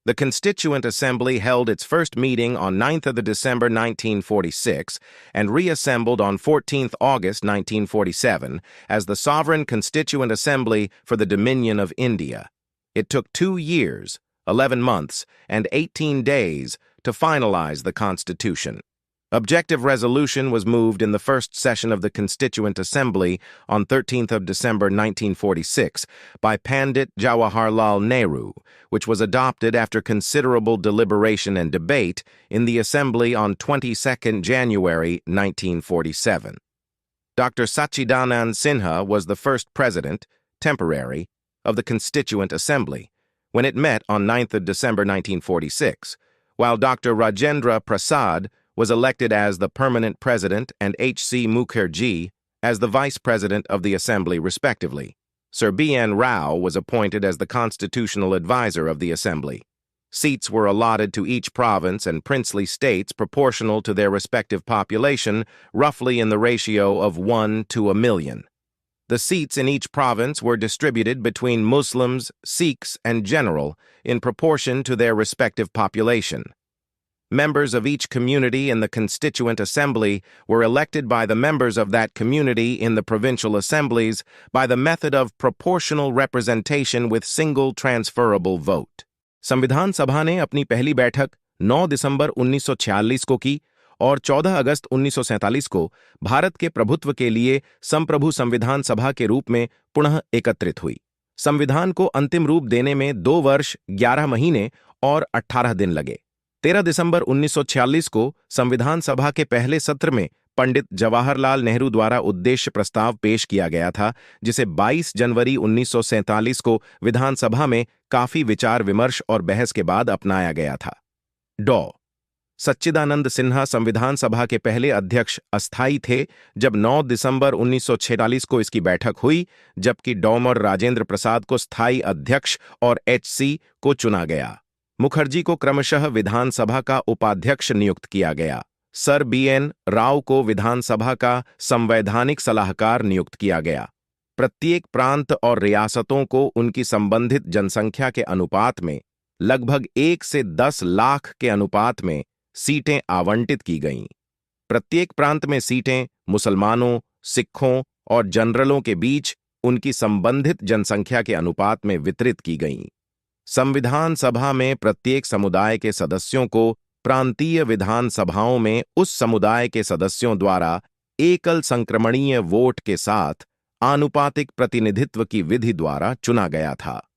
The Constituent Assembly held its first meeting on 9th of December 1946 and reassembled on 14th August 1947 as the Sovereign Constituent Assembly for the Dominion of India. It took 2 years, 11 months, and 18 days to finalize the Constitution. Objective resolution was moved in the first session of the Constituent Assembly on 13th of December 1946 by Pandit Jawaharlal Nehru, which was adopted after considerable deliberation and debate in the Assembly on 22nd January 1947. Dr. Sachidanand Sinha was the first president, temporary, of the Constituent Assembly when it met on 9th of December 1946, while Dr. Rajendra Prasad was elected as the permanent president and H.C. Mukherjee as the vice president of the Assembly, respectively. Sir B.N. Rao was appointed as the constitutional advisor of the Assembly. Seats were allotted to each province and princely states proportional to their respective population, roughly in the ratio of 1 to 1,000,000. The seats in each province were distributed between Muslims, Sikhs, and general in proportion to their respective population. Members of each community in the Constituent Assembly were elected by the members of that community in the provincial assemblies by the method of proportional representation with single transferable vote. संविधान सभा ने अपनी पहली बैठक 9 दिसंबर 1946 को की और 14 अगस्त 1947 को भारत के प्रभुत्व के लिए संप्रभु संविधान सभा के रूप में पुनः एकत्रित हुई। संविधान को अंतिम रूप देने में 2 वर्ष 11 महीने और 18 दिन लगे। 13 दिसंबर 1946 को संविधान सभा के पहले सत्र में पंडित जवाहरलाल नेहरू द्वारा उद्देश्य प्रस्ताव पेश किया गया था, जिसे 22 जनवरी 1947 को विधानसभा में काफी विचार विमर्श और बहस के बाद अपनाया गया था। डॉ. सच्चिदानंद सिन्हा संविधान सभा के पहले अध्यक्ष अस्थायी थे जब 9 दिसंबर 1946 को इसकी बैठक हुई, जबकि डॉ. राजेंद्र प्रसाद को स्थायी अध्यक्ष और H.C. को चुना गया। मुखर्जी को क्रमशः विधानसभा का उपाध्यक्ष नियुक्त किया गया। Sir B.N. राव को विधानसभा का संवैधानिक सलाहकार नियुक्त किया गया। प्रत्येक प्रांत और रियासतों को उनकी संबंधित जनसंख्या के अनुपात में लगभग 1 से 10 लाख के अनुपात में सीटें आवंटित की गईं। प्रत्येक प्रांत में सीटें मुसलमानों, सिखों और जनरलों के बीच उनकी संबंधित जनसंख्या के अनुपात में वितरित की गईं। संविधान सभा में प्रत्येक समुदाय के सदस्यों को प्रांतीय विधान सभाओं में उस समुदाय के सदस्यों द्वारा एकल संक्रमणीय वोट के साथ आनुपातिक प्रतिनिधित्व की विधि द्वारा चुना गया था।